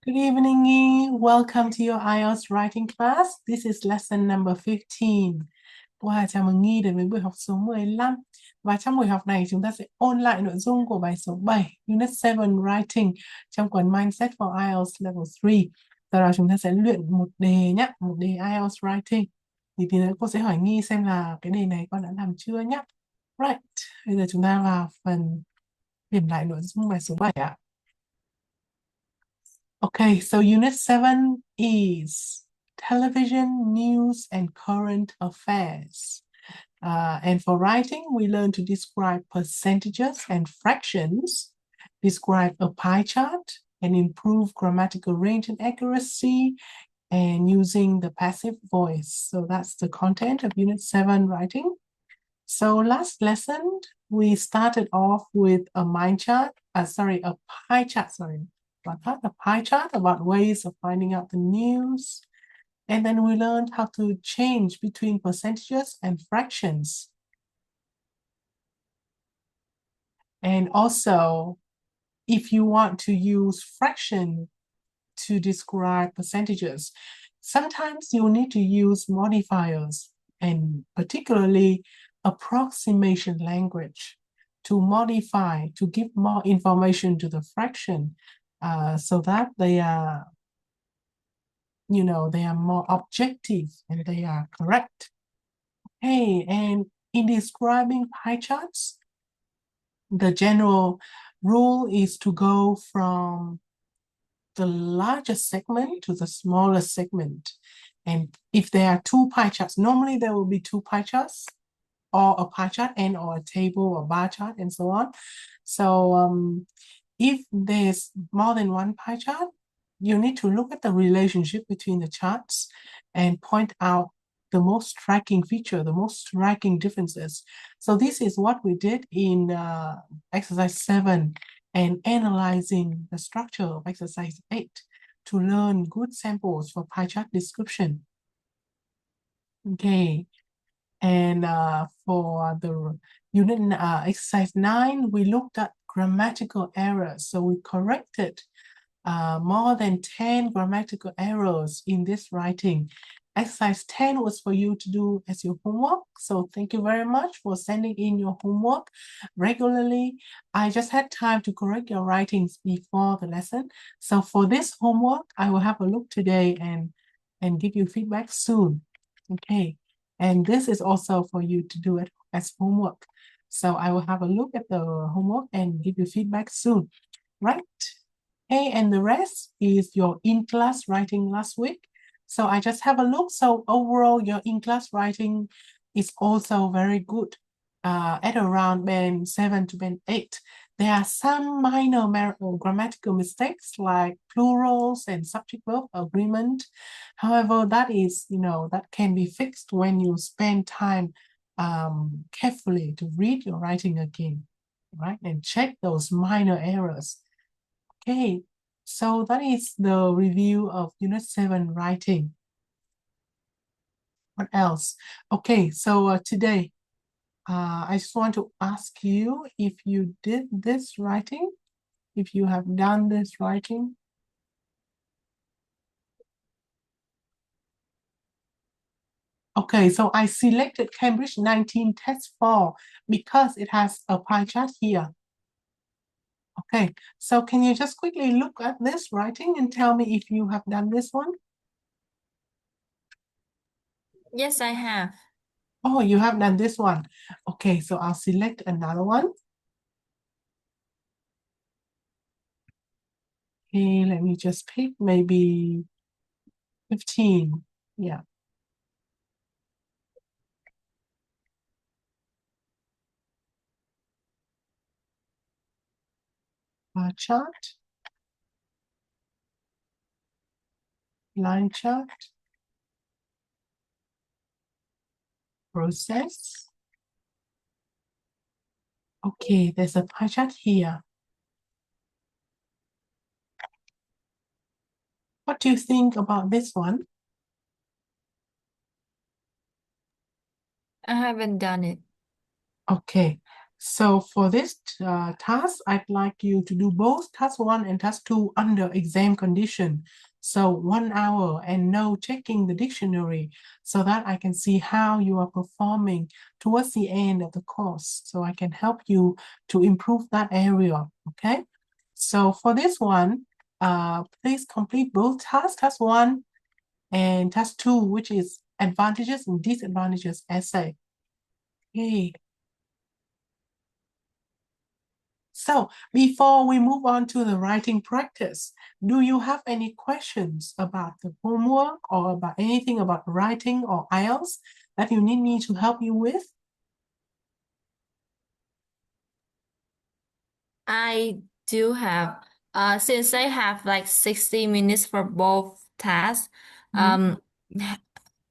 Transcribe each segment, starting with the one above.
Good evening, Nghi. Welcome to your IELTS writing class. This is lesson number 15. Wow, chào mừng Nghi đến với buổi học số 15. Và trong buổi học này chúng ta sẽ ôn lại nội dung của bài số 7, Unit 7 Writing trong cuốn Mindset for IELTS Level 3. Sau đó chúng ta sẽ luyện một đề nhé, một đề IELTS Writing. Thì tí nữa cô sẽ hỏi Nghi xem là cái đề này con đã làm chưa nhé. Right, bây giờ chúng ta vào phần điểm lại nội dung bài số 7 ạ. Okay, so Unit 7 is television, news, and current affairs. And for writing, we learn to describe percentages and fractions, describe a pie chart, and improve grammatical range and accuracy, and using the passive voice. So that's the content of Unit 7 writing. So last lesson, we started off with a pie chart, a pie chart about ways of finding out the news. And then we learned how to change between percentages and fractions. And also, if you want to use fraction to describe percentages, sometimes you need to use modifiers, and particularly approximation language to modify, to give more information to the fraction so that they are, they are more objective and they are correct. Okay, and in describing pie charts, the general rule is to go from the largest segment to the smallest segment. And if there are two pie charts, normally there will be two pie charts, or a pie chart and or a table or bar chart and so on. So if there's more than one pie chart, you need to look at the relationship between the charts and point out the most striking feature, the most striking differences. So this is what we did in exercise 7 and analyzing the structure of exercise 8 to learn good samples for pie chart description. Okay, and for the unit exercise 9, we looked at grammatical errors. So we corrected more than 10 grammatical errors in this writing. Exercise 10 was for you to do as your homework. So thank you very much for sending in your homework regularly. I just had time to correct your writings before the lesson. So for this homework, I will have a look today and give you feedback soon. Okay. And this is also for you to do it as homework. So I will have a look at the homework and give you feedback soon. Right? Okay, and the rest is your in-class writing last week. So I just have a look. So overall, your in-class writing is also very good at around band 7 to band 8. There are some minor grammatical mistakes like plurals and subject-verb agreement. However, that is, that can be fixed when you spend time carefully to read your writing again, right? And check those minor errors. Okay, so that is the review of Unit 7 writing. What else? Okay, so today, I just want to ask you if you did this writing, if you have done this writing. Okay, so I selected Cambridge 19 Test 4 because it has a pie chart here. Okay, so can you just quickly look at this writing and tell me if you have done this one? Yes, I have. Oh, you have done this one. Okay, so I'll select another one. Okay, let me just pick maybe 15. Yeah. Bar chart. Line chart. Process. Okay, there's a pie chart here. What do you think about this one? I haven't done it. Okay, So for this task, I'd like you to do both task 1 and task 2 under exam condition. So 1 hour and no checking the dictionary so that I can see how you are performing towards the end of the course. So I can help you to improve that area, okay? So for this one, please complete both tasks, task 1 and task 2, which is advantages and disadvantages essay. Okay. So before we move on to the writing practice, do you have any questions about the homework or about anything about writing or IELTS that you need me to help you with? I do have, since I have like 60 minutes for both tasks,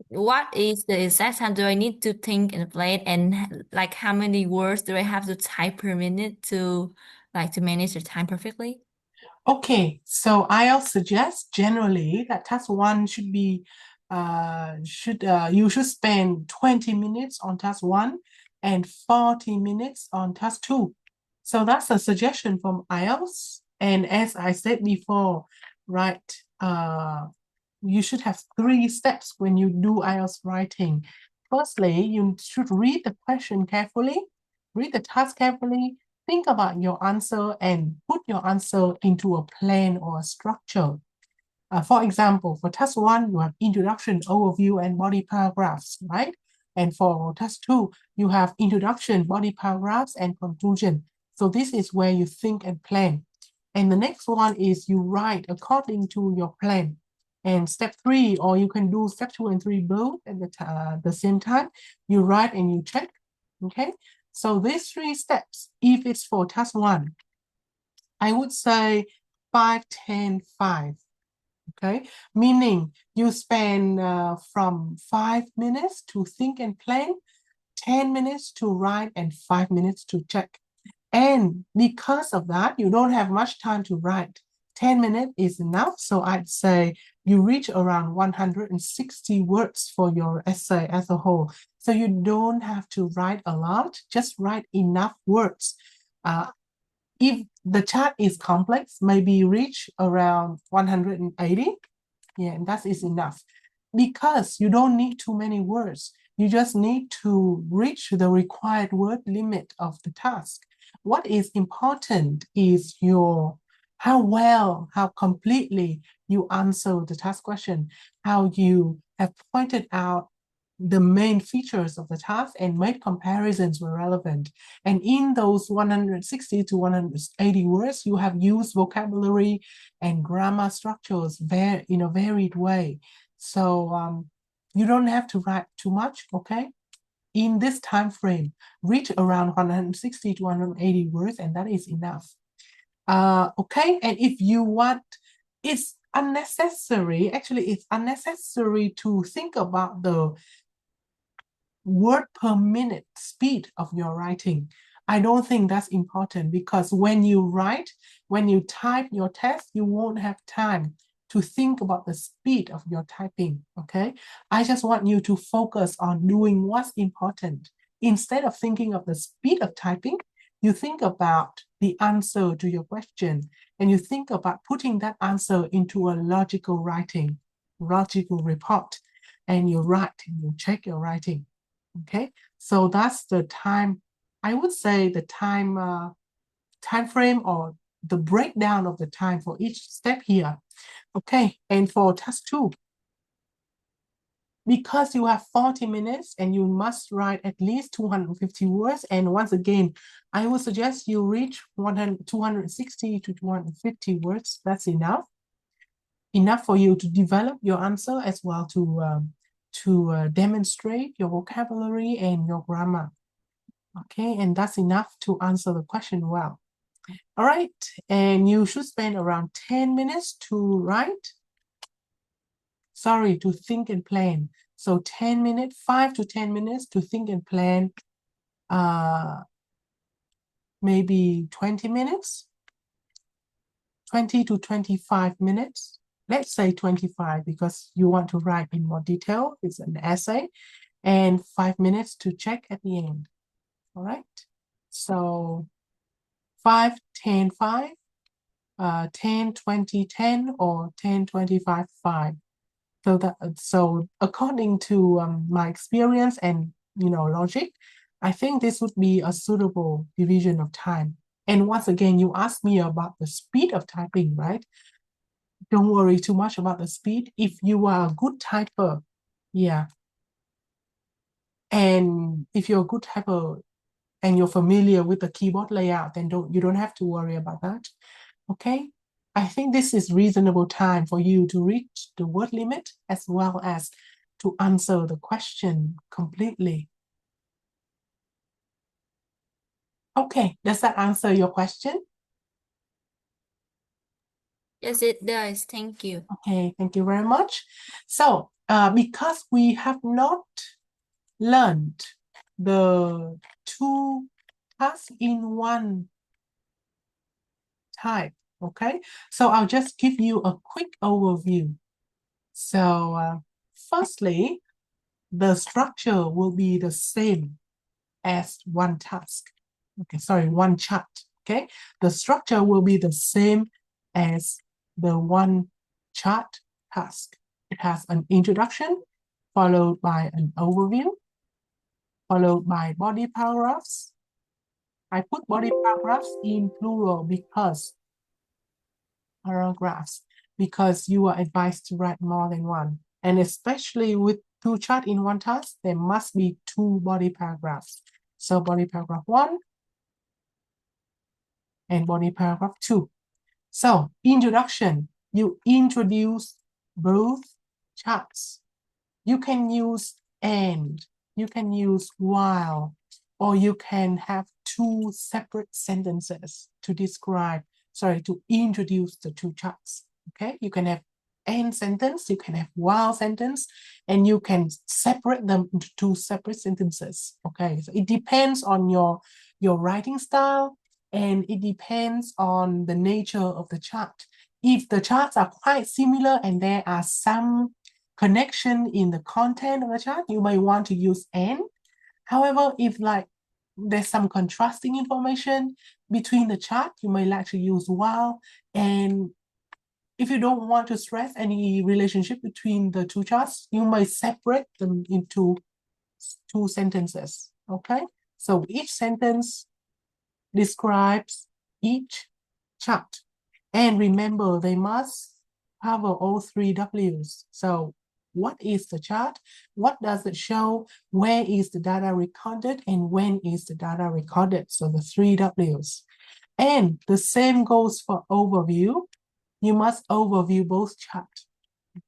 what is the exact time do I need to think and plan, and like how many words do I have to type per minute to manage the time perfectly? Okay, so I'll suggest generally that task 1 should be you should spend 20 minutes on task 1 and 40 minutes on task 2. So that's a suggestion from IELTS. And as I said before, right, you should have 3 steps when you do IELTS writing. Firstly, you should read the question carefully, read the task carefully, think about your answer and put your answer into a plan or a structure. For example, for task 1, you have introduction, overview, and body paragraphs, right? And for task 2, you have introduction, body paragraphs, and conclusion. So this is where you think and plan. And the next one is you write according to your plan. And step 3, or you can do step 2 and 3 both at the same time. You write and you check, okay? So these 3 steps, if it's for task 1, I would say 5, 10, 5. Okay, meaning you spend from 5 minutes to think and plan, 10 minutes to write, and 5 minutes to check. And because of that, you don't have much time to write. 10 minutes is enough. So I'd say you reach around 160 words for your essay as a whole. So you don't have to write a lot, just write enough words. If the chart is complex, maybe reach around 180. Yeah, and that is enough. Because you don't need too many words. You just need to reach the required word limit of the task. What is important is how well, how completely you answer the task question, how you have pointed out the main features of the task and made comparisons were relevant. And in those 160 to 180 words, you have used vocabulary and grammar structures in a varied way. So you don't have to write too much, okay? In this time frame, reach around 160 to 180 words, and that is enough. Okay, and if you want, it's unnecessary. Actually, it's unnecessary to think about the word per minute speed of your writing. I don't think that's important because when you write, when you type your text, you won't have time to think about the speed of your typing, okay? I just want you to focus on doing what's important. Instead of thinking of the speed of typing, you think about the answer to your question, and you think about putting that answer into a logical writing, logical report, and you write, and you check your writing. Okay, so that's the time, I would say the time frame or the breakdown of the time for each step here. Okay, and for task 2, because you have 40 minutes and you must write at least 250 words, and once again, I would suggest you reach 260 to 250 words. That's enough for you to develop your answer as well to demonstrate your vocabulary and your grammar. Okay, and that's enough to answer the question well. All right, and you should spend around 10 minutes to write. Sorry, to think and plan. So 10 minutes, 5 to 10 minutes to think and plan. Maybe 20 minutes, 20 to 25 minutes. Let's say 25 because you want to write in more detail. It's an essay. And 5 minutes to check at the end. All right. So 5, 10, 5, 10, 20, 10, or 10, 25, 5. So according to my experience and logic, I think this would be a suitable division of time. And once again, you asked me about the speed of typing, right? Don't worry too much about the speed. If you are a good typer, yeah. And if you're a good typer and you're familiar with the keyboard layout, then you don't have to worry about that. Okay? I think this is reasonable time for you to reach the word limit as well as to answer the question completely. Okay, does that answer your question? Yes, it does. Thank you. Okay, thank you very much. So, because we have not learned the two tasks in one type, okay? So I'll just give you a quick overview. So firstly, the structure will be the same as one task. Okay, sorry, one chart. Okay, the structure will be the same as the one chart task. It has an introduction, followed by an overview, followed by body paragraphs. I put body paragraphs in plural because you are advised to write more than one. And especially with two charts in one task, there must be two body paragraphs. So body paragraph 1 and body paragraph 2. So introduction, you introduce both charts. You can use and, you can use while, or you can have two separate sentences to introduce the two charts. Okay, you can have and sentence, you can have while sentence, and you can separate them into two separate sentences. Okay, so it depends on your writing style, and it depends on the nature of the chart. If the charts are quite similar and there are some connection in the content of the chart, you may want to use and. However, if there's some contrasting information between the chart, you may like to use while. And if you don't want to stress any relationship between the two charts, you may separate them into two sentences. Okay, so each sentence describes each chart. And remember, they must cover all three W's. So what is the chart? What does it show? Where is the data recorded? And when is the data recorded? So the three W's. And the same goes for overview. You must overview both charts.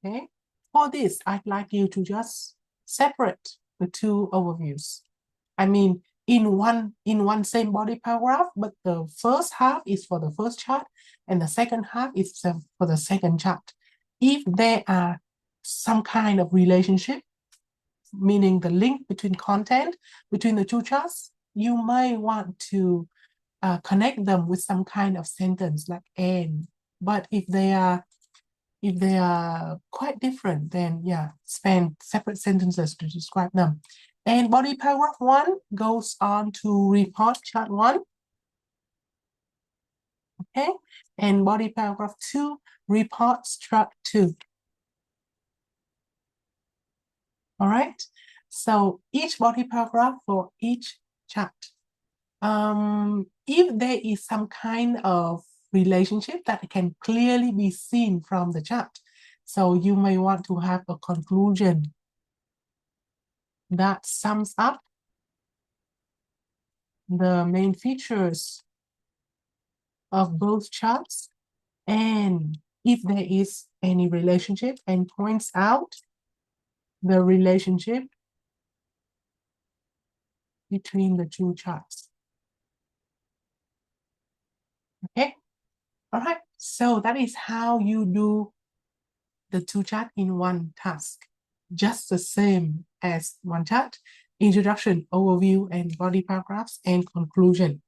Okay. For this, I'd like you to just separate the two overviews. I mean, in one same body paragraph, but the first half is for the first chart and the second half is for the second chart. If there are some kind of relationship, meaning the link between content between the two charts, you may want to connect them with some kind of sentence like and. But if they are quite different, then yeah, spend separate sentences to describe them. And body paragraph 1 goes on to report chart 1. Okay, and body paragraph 2 reports chart 2. All right, so each body paragraph for each chart. If there is some kind of relationship that can clearly be seen from the chart, so you may want to have a conclusion that sums up the main features of both charts, and if there is any relationship, and points out the relationship between the two charts. Okay, all right, so that is how you do the two charts in one task, just the same as one chart: introduction, overview, and body paragraphs, and conclusion.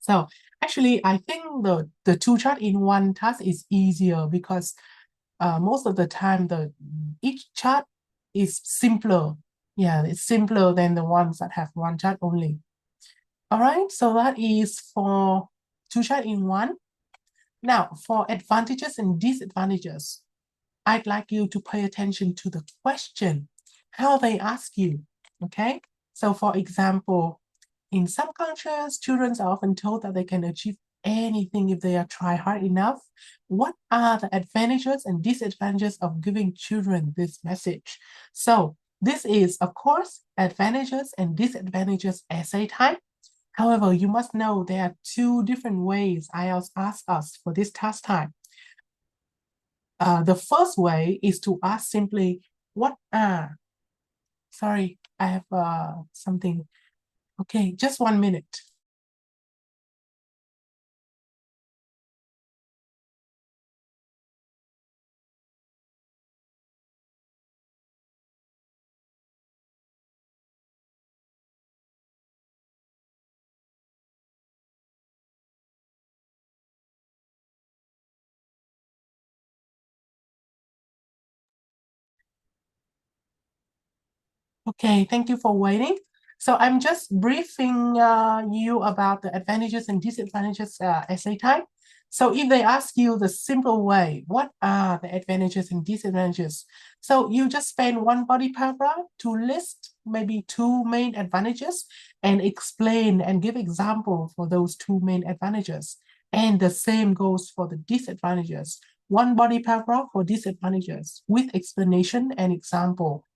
So actually, I think the two chart in one task is easier because most of the time each chart is simpler. Yeah, it's simpler than the ones that have one chart only. All right, so that is for two chat in one. Now, for advantages and disadvantages, I'd like you to pay attention to the question, how they ask you, okay? So for example, in some cultures, children are often told that they can achieve anything if they are try hard enough. What are the advantages and disadvantages of giving children this message? So this is, of course, advantages and disadvantages essay type. However, you must know there are two different ways IELTS asks us for this task type. The first way is to ask simply, what are, sorry, I have something. Okay, just 1 minute. Okay, thank you for waiting. So I'm just briefing you about the advantages and disadvantages essay type. So if they ask you the simple way, what are the advantages and disadvantages? So you just spend one body paragraph to list maybe two main advantages and explain and give example for those two main advantages. And the same goes for the disadvantages. One body paragraph for disadvantages with explanation and example.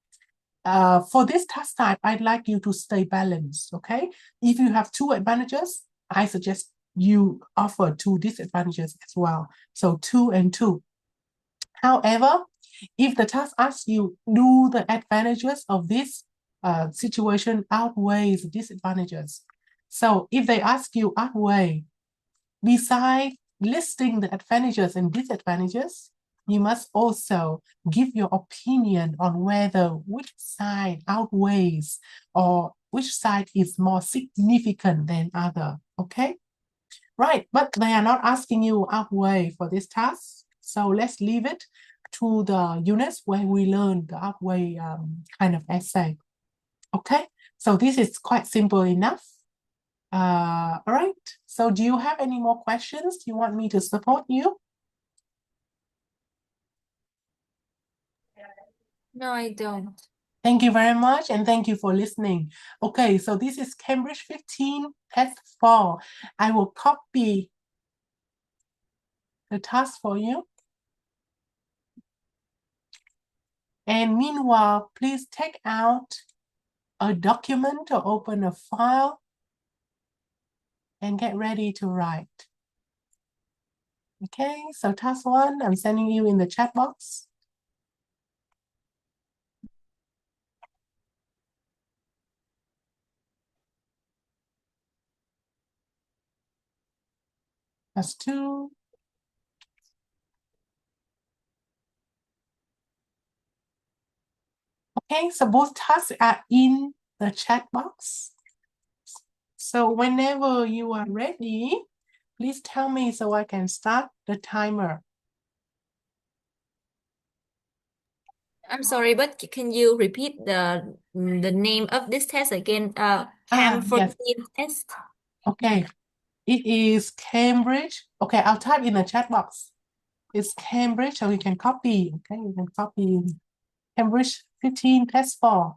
For this task type, I'd like you to stay balanced, okay? If you have two advantages, I suggest you offer two disadvantages as well. So 2 and 2. However, if the task asks you, do the advantages of this situation outweighs the disadvantages? So if they ask you outweigh, besides listing the advantages and disadvantages, you must also give your opinion on whether which side outweighs or which side is more significant than other, okay? Right, but they are not asking you outweigh for this task, so let's leave it to the units where we learn the outweigh kind of essay, okay? So this is quite simple enough. All right, so do you have any more questions? Do you want me to support you? No, I don't. Thank you very much, and thank you for listening. Okay, so this is Cambridge 15, test 4. I will copy the task for you. And meanwhile, please take out a document or open a file and get ready to write. Okay, so task 1, I'm sending you in the chat box. Task 2. Okay, so both tasks are in the chat box. So whenever you are ready, please tell me so I can start the timer. I'm sorry, but can you repeat the name of this test again? Cam Yes. 14 test. Okay, it is Cambridge. Okay, I'll type in the chat box. It's Cambridge, so you can copy. Okay, you can copy Cambridge 15 test 4.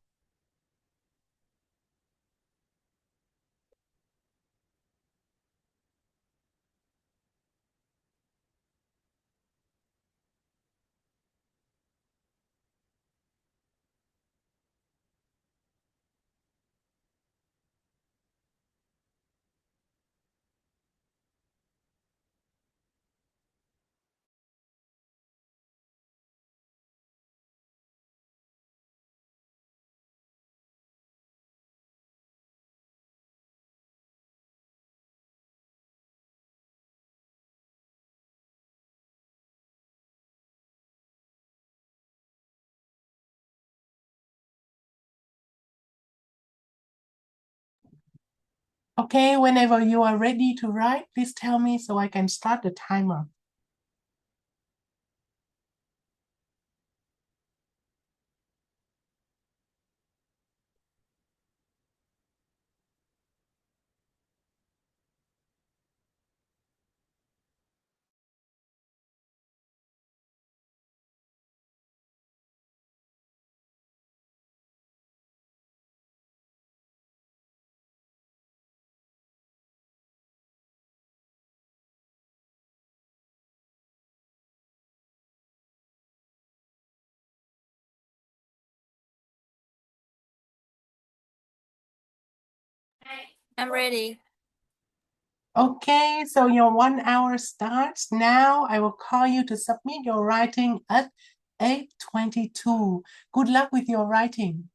Okay, whenever you are ready to write, please tell me so I can start the timer. I'm ready. Okay, so your 1 hour starts now. I will call you to submit your writing at 8:22. Good luck with your writing.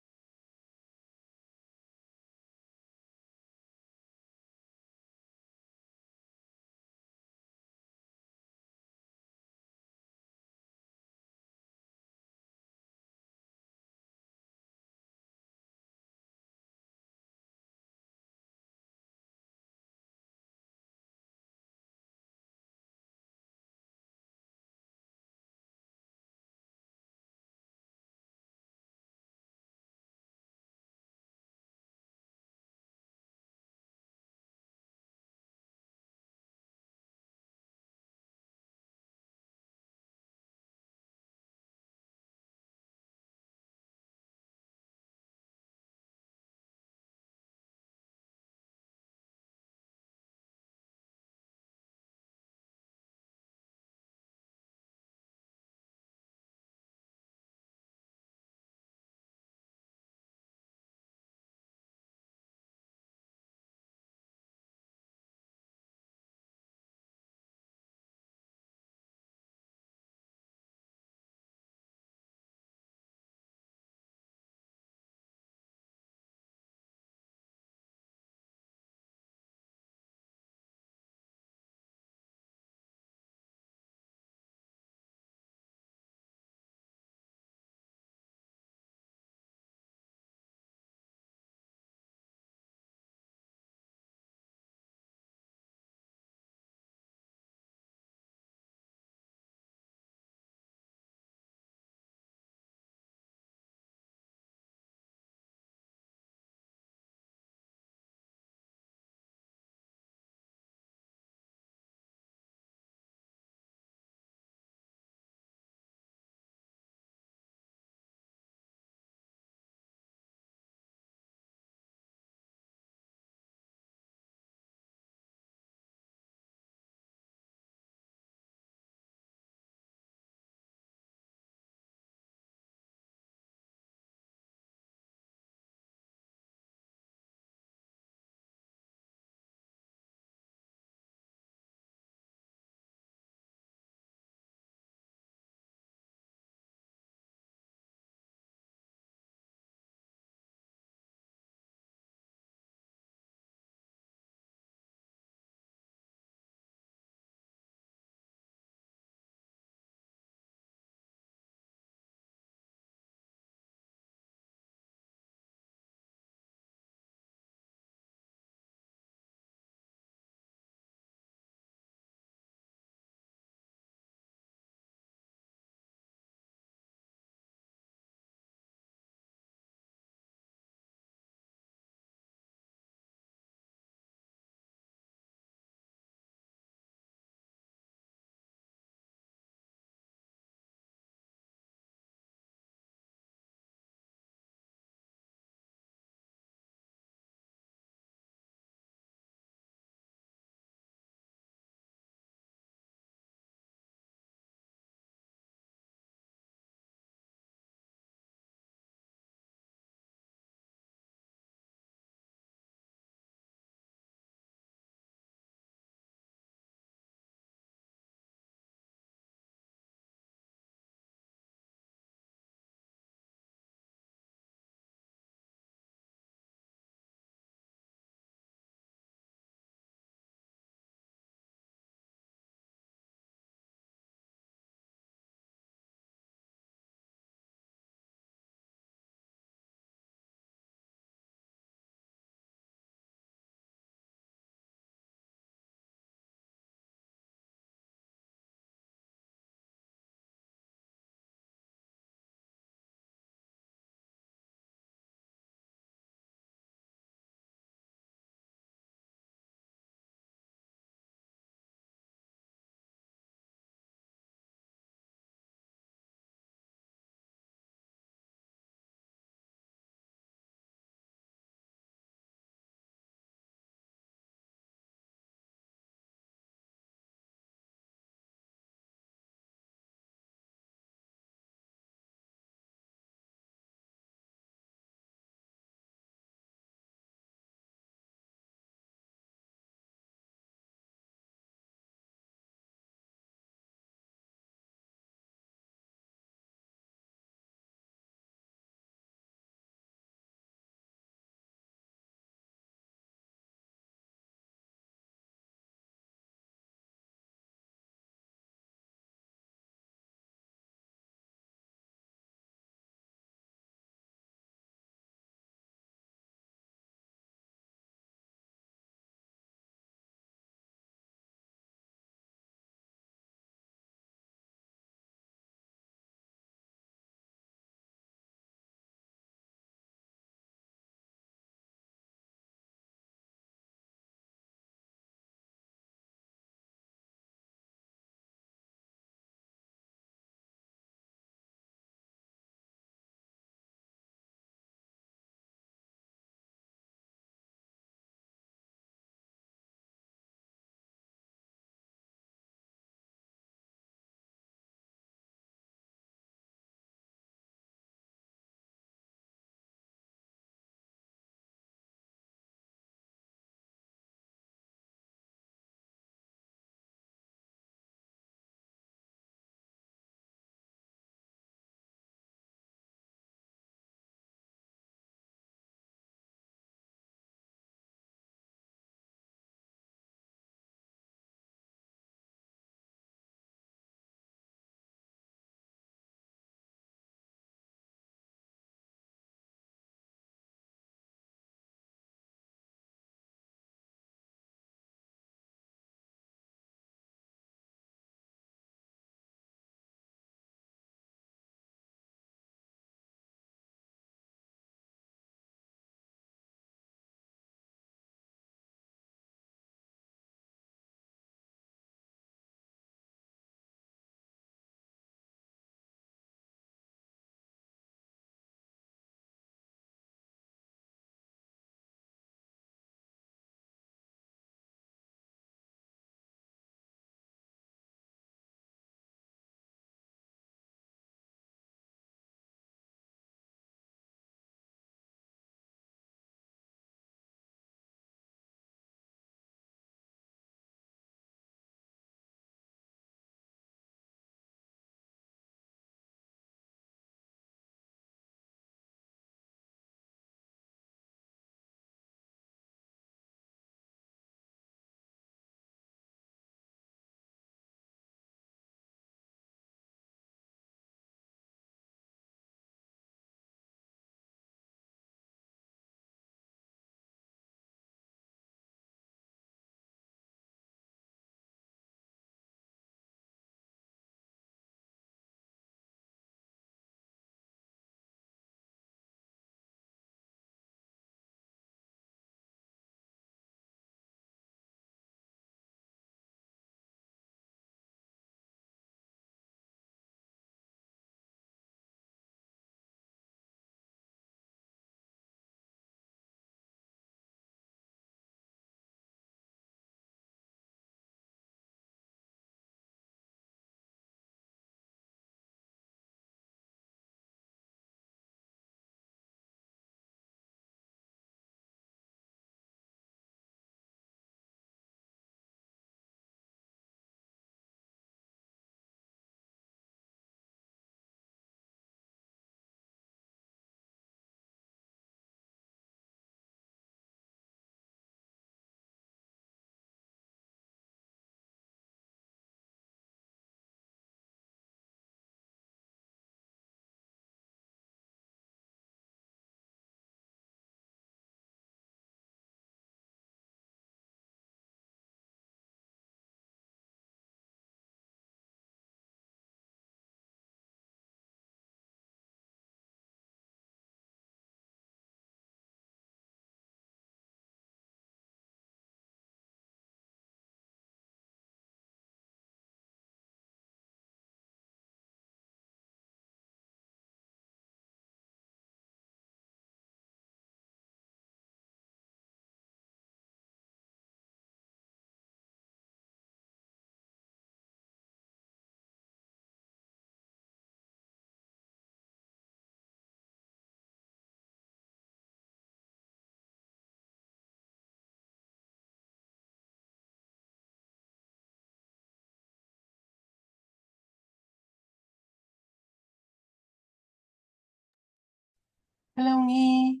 Hello, Nghi.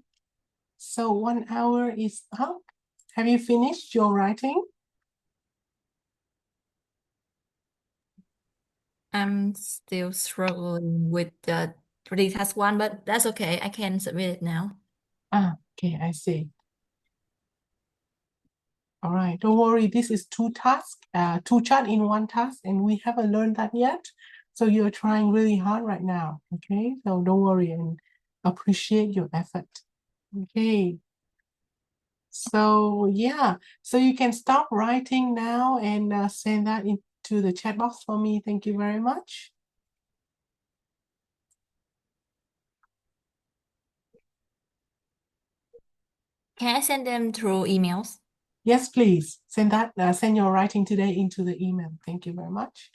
So 1 hour is up. Have you finished your writing? I'm still struggling with the reading task one, but that's okay. I can submit it now. Okay, I see. All right, don't worry. This is two tasks, two chat in one task, and we haven't learned that yet. So you're trying really hard right now. Okay, so don't worry and appreciate your effort. Okay. So yeah, so you can stop writing now and send that into the chat box for me. Thank you very much. Can I send them through emails? Yes, please send that. Send your writing today into the email. Thank you very much.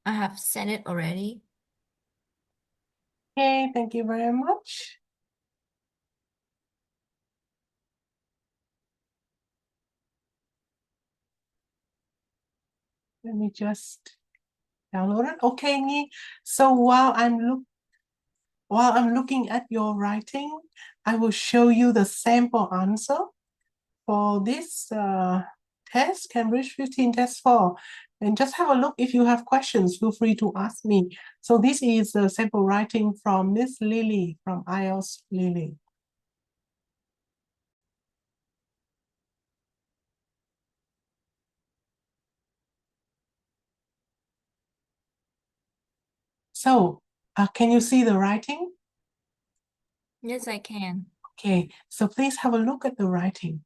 I have sent it already. Okay, thank you very much. Let me just download it. Okay, Nhi. So while I'm looking at your writing, I will show you the sample answer for this test, Cambridge 15 Test 4. And just have a look. If you have questions, feel free to ask me. So this is a sample writing from Miss Lily, from IELTS Lily. So can you see the writing? Yes, I can. Okay, so please have a look at the writing.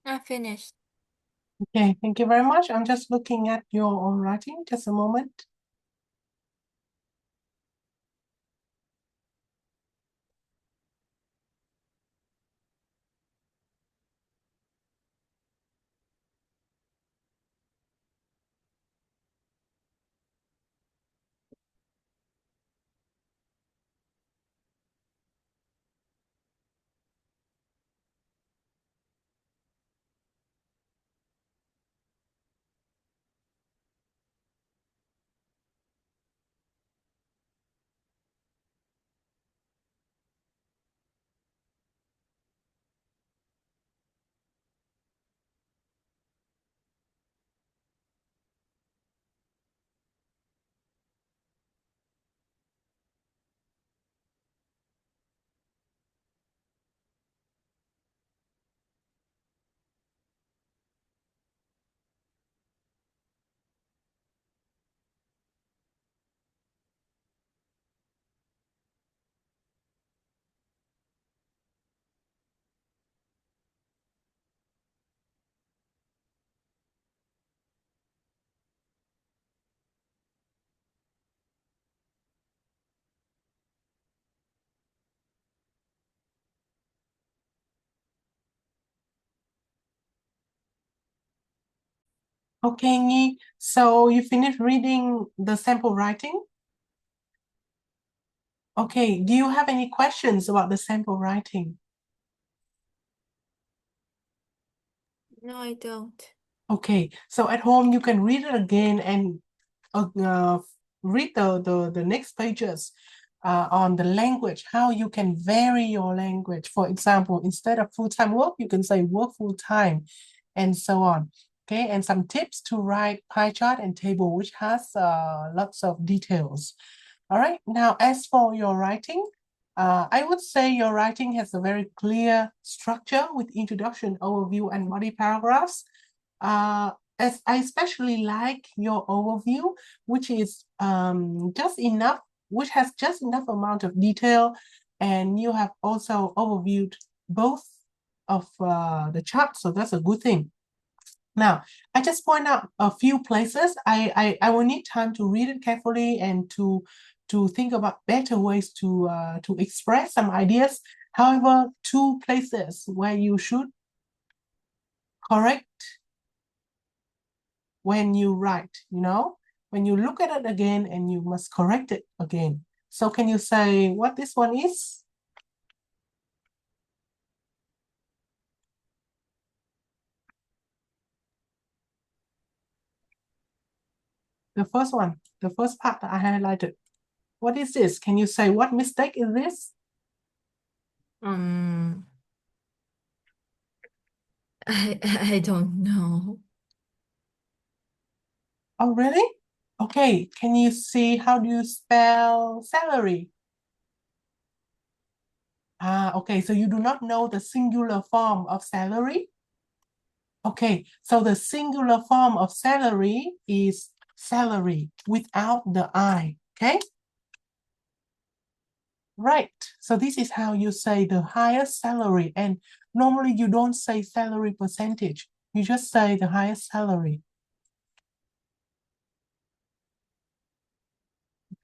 I finished. Okay, thank you very much. I'm just looking at your own writing. Just a moment. Okay, Nghi. So you finished reading the sample writing? Okay, do you have any questions about the sample writing? No, I don't. Okay, so at home you can read it again and uh, read the next pages on the language, how you can vary your language. For example, instead of full-time work, you can say work full-time and so on. Okay, and some tips to write pie chart and table, which has lots of details. All right, now as for your writing, I would say your writing has a very clear structure with introduction, overview, and body paragraphs. As I especially like your overview, which is just enough, which has just enough amount of detail, and you have also overviewed both of the charts, so that's a good thing. Now, I just point out a few places. I will need time to read it carefully and to think about better ways to express some ideas. However, two places where you should correct when you write, when you look at it again and you must correct it again. So can you say what this one is? The first one, the first part that I highlighted. What is this? Can you say what mistake is this? Um, I don't know. Oh, really? Okay, can you see how do you spell salary? Okay, so you do not know the singular form of salary? Okay, so the singular form of salary is salary without the I, okay? Right, so this is how you say the highest salary, and normally you don't say salary percentage, you just say the highest salary.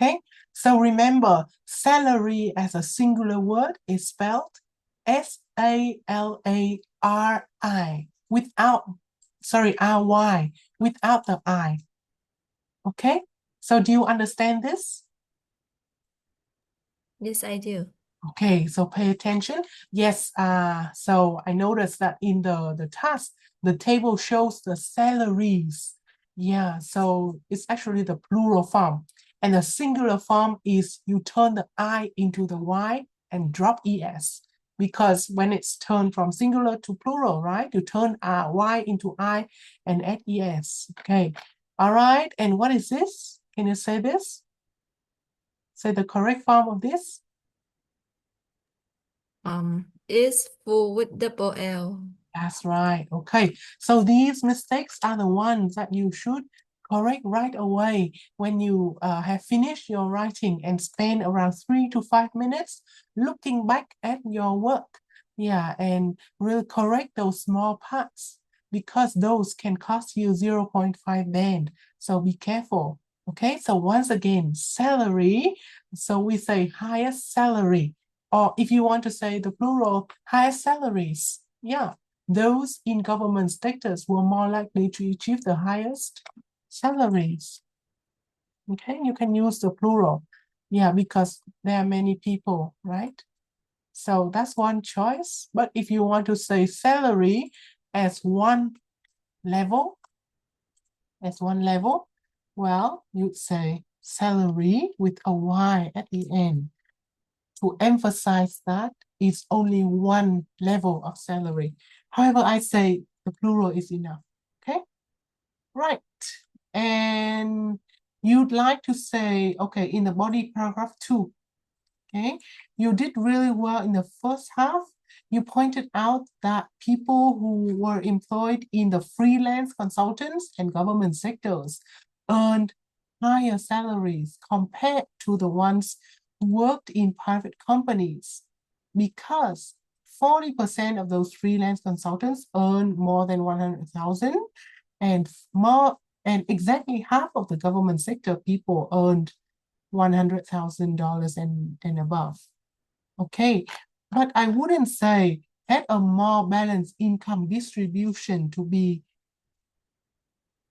Okay, so remember, salary as a singular word is spelled S-A-L-A-R-I without, sorry, R-Y, without the I. Okay, so do you understand this? Yes, I do. Okay, so pay attention. Yes, so I noticed that in the task, the table shows the salaries. Yeah, so it's actually the plural form. And the singular form is you turn the I into the Y and drop ES. Because when it's turned from singular to plural, right? You turn Y into I and add ES. Okay, all right. And what is this? Can you say this? Say the correct form of this? Is full with double L. That's right. Okay. So these mistakes are the ones that you should correct right away when you have finished your writing and spend around 3 to 5 minutes looking back at your work. Yeah, and really correct those small parts because those can cost you 0.5 band. So be careful. Okay, so once again, salary. So we say highest salary, or if you want to say the plural, highest salaries. Yeah, those in government sectors were more likely to achieve the highest salaries. Okay, you can use the plural. Yeah, because there are many people, right? So that's one choice. But if you want to say salary as one level, well, you'd say salary with a Y at the end to emphasize that it's only one level of salary. However, I say the plural is enough. Okay, right. And you'd like to say, okay, in the body paragraph 2, okay, you did really well in the first half. You pointed out that people who were employed in the freelance consultants and government sectors earned higher salaries compared to the ones who worked in private companies because 40% of those freelance consultants earned more than 100,000 and more, and exactly half of the government sector people earned $100,000 and above. Okay, but I wouldn't say had a more balanced income distribution to be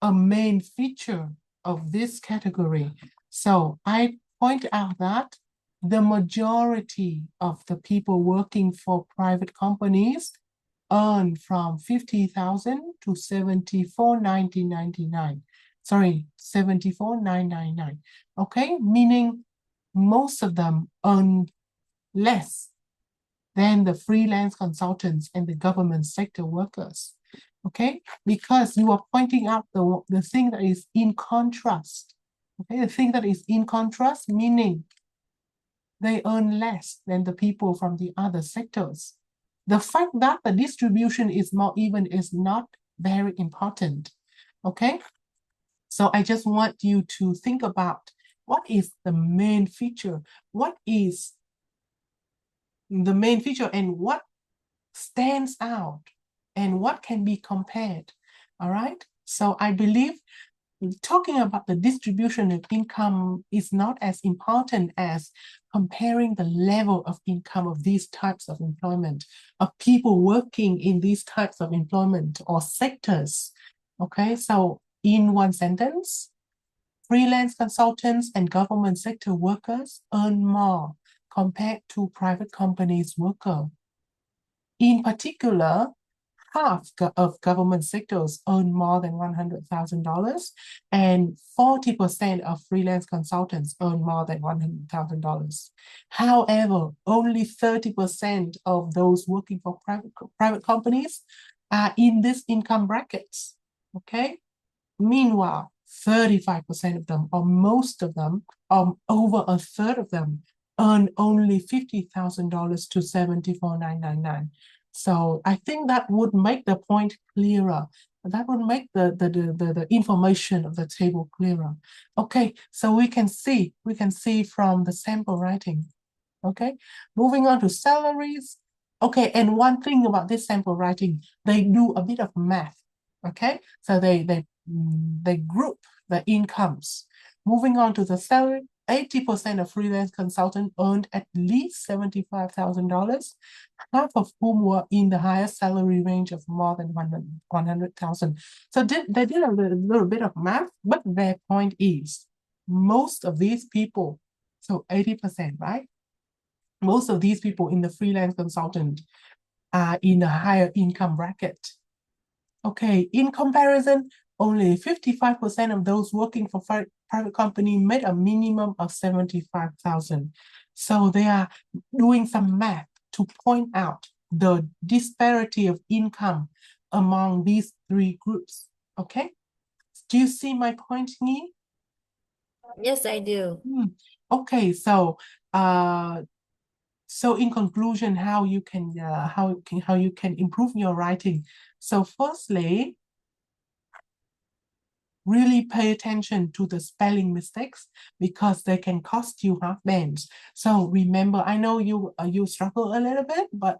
a main feature of this category. So I point out that the majority of the people working for private companies earn from 50,000 to 74,999. Sorry, 74,999. Okay, meaning most of them earn less than the freelance consultants and the government sector workers. Okay, because you are pointing out the thing that is in contrast. Okay, the thing that is in contrast, meaning they earn less than the people from the other sectors. The fact that the distribution is more even is not very important. Okay, so I just want you to think about what is the main feature, what is the main feature and what stands out and what can be compared. All right, so I believe talking about the distribution of income is not as important as comparing the level of income of these types of employment, of people working in these types of employment or sectors. Okay, so in one sentence, freelance consultants and government sector workers earn more compared to private companies workers. In particular, half of government sectors earn more than $100,000 and 40% of freelance consultants earn more than $100,000. However, only 30% of those working for private companies are in this income brackets, okay? Meanwhile, 35% of them, or most of them, over a third of them, earn only $50,000 to $74,999. So I think that would make the point clearer. That would make the information of the table clearer. Okay, so we can see from the sample writing. Okay, moving on to salaries. Okay, and one thing about this sample writing, they do a bit of math. Okay, so they group the incomes. Moving on to the salary, 80% of freelance consultants earned at least $75,000, half of whom were in the highest salary range of more than 100,000. So they did a little bit of math, but their point is most of these people, so 80%, right? Most of these people in the freelance consultant are in a higher income bracket. Okay, in comparison, only 55% of those working for private company made a minimum of 75,000. So they are doing some math to point out the disparity of income among these three groups. Okay, do you see my point, Nghi? Yes, I do. Okay, so in conclusion, how you can improve your writing. So firstly, really pay attention to the spelling mistakes because they can cost you half bands. So remember, I know you struggle a little bit, but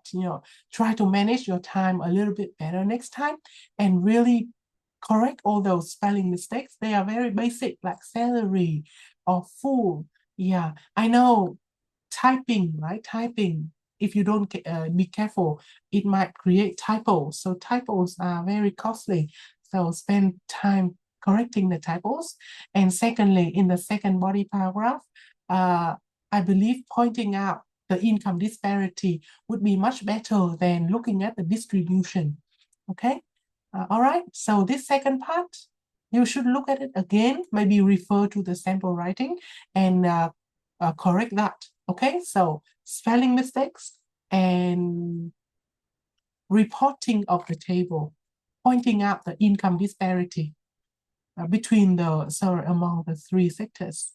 try to manage your time a little bit better next time and really correct all those spelling mistakes. They are very basic, like celery or fool. Yeah, I know. Typing, right? Typing, if you don't be careful, it might create typos. So typos are very costly. So spend time correcting the typos. And secondly, in the second body paragraph, I believe pointing out the income disparity would be much better than looking at the distribution. Okay? All right. So this second part, you should look at it again, maybe refer to the sample writing and correct that. Okay, so spelling mistakes and reporting of the table, pointing out the income disparity among the three sectors.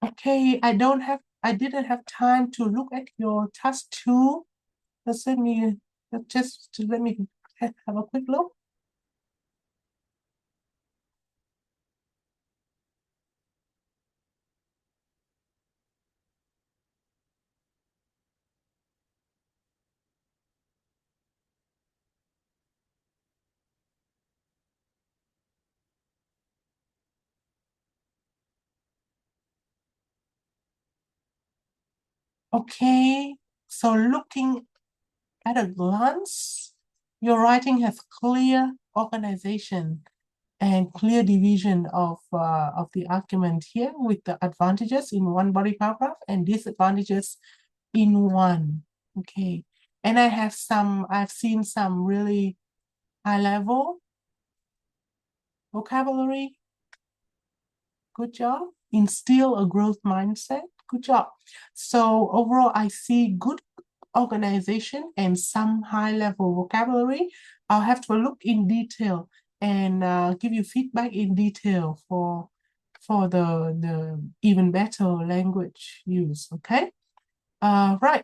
Okay, I didn't have time to look at your task 2. Let me have a quick look. Okay, so looking at a glance, your writing has clear organization and clear division of the argument here with the advantages in one body paragraph and disadvantages in one. Okay, and I've seen some really high level vocabulary. Good job. Instill a growth mindset. Good job. So overall, I see good organization and some high-level vocabulary. I'll have to look in detail and give you feedback in detail for the even better language use. Okay. Right.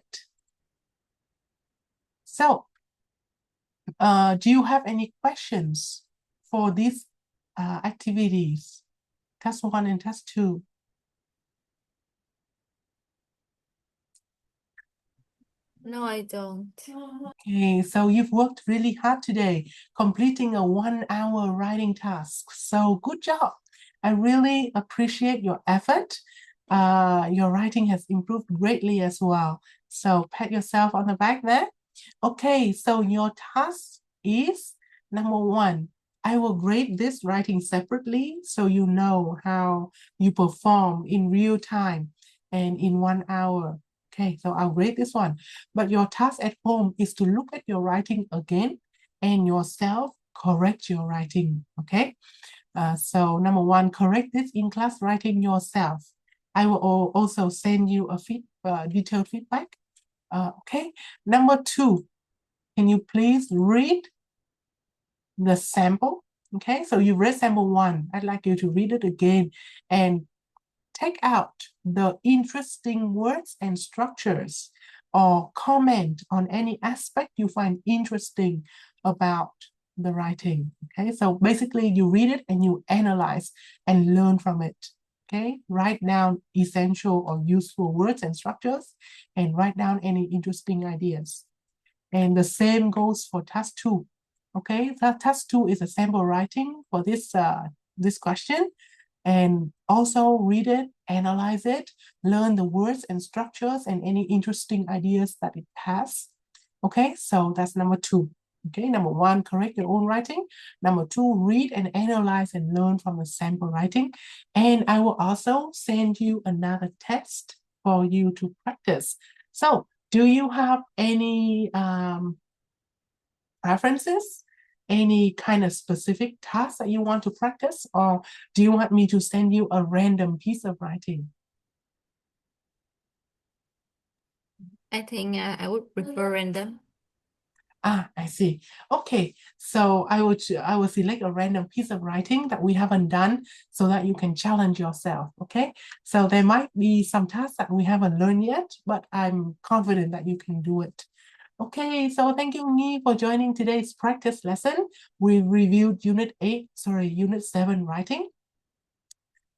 So, do you have any questions for these activities? Task 1 and task 2. No, I don't. Okay, so you've worked really hard today, completing a 1-hour writing task. So good job. I really appreciate your effort. Your writing has improved greatly as well. So pat yourself on the back there. Okay, so your task is number 1. I will grade this writing separately so you know how you perform in real time and in 1 hour. Okay, so I'll grade this one. But your task at home is to look at your writing again and yourself correct your writing. Okay, so number 1, correct this in class writing yourself. I will also send you a detailed feedback. Okay, number 2, can you please read the sample? Okay, so you read sample 1. I'd like you to read it again and take out the interesting words and structures or comment on any aspect you find interesting about the writing. Okay, so basically you read it and you analyze and learn from it. Okay, write down essential or useful words and structures and write down any interesting ideas. And the same goes for task 2. Okay, so task 2 is a sample writing for this question. And also read it, analyze it, learn the words and structures and any interesting ideas that it has. Okay, so that's number 2. Okay, number 1, correct your own writing. Number 2, read and analyze and learn from the sample writing. And I will also send you another test for you to practice. So, do you have any preferences? Any kind of specific task that you want to practice, or do you want me to send you a random piece of writing? I think I would prefer random. I see. Okay, so I will select a random piece of writing that we haven't done so that you can challenge yourself. Okay, so there might be some tasks that we haven't learned yet, but I'm confident that you can do it. Okay, so thank you, Nghi, for joining today's practice lesson. We reviewed Unit 7 writing.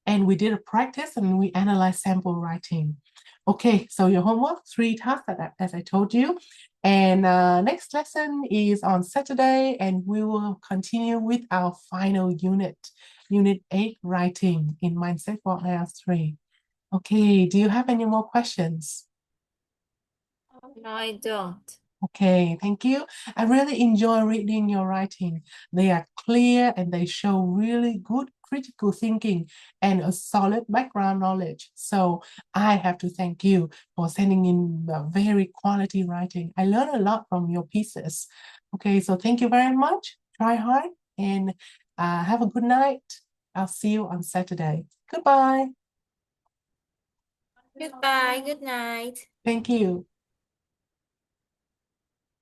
and we did a practice and we analyzed sample writing. Okay, so your homework, 3 tasks as I told you. And next lesson is on Saturday, and we will continue with our final unit, Unit 8, writing in Mindset for IELTS 3. Okay, do you have any more questions? No, I don't. Okay, thank you. I really enjoy reading your writing. They are clear and they show really good critical thinking and a solid background knowledge. So I have to thank you for sending in the very quality writing. I learned a lot from your pieces. Okay, so thank you very much. Try hard and have a good night. I'll see you on Saturday. Goodbye. Goodbye, good night. Thank you.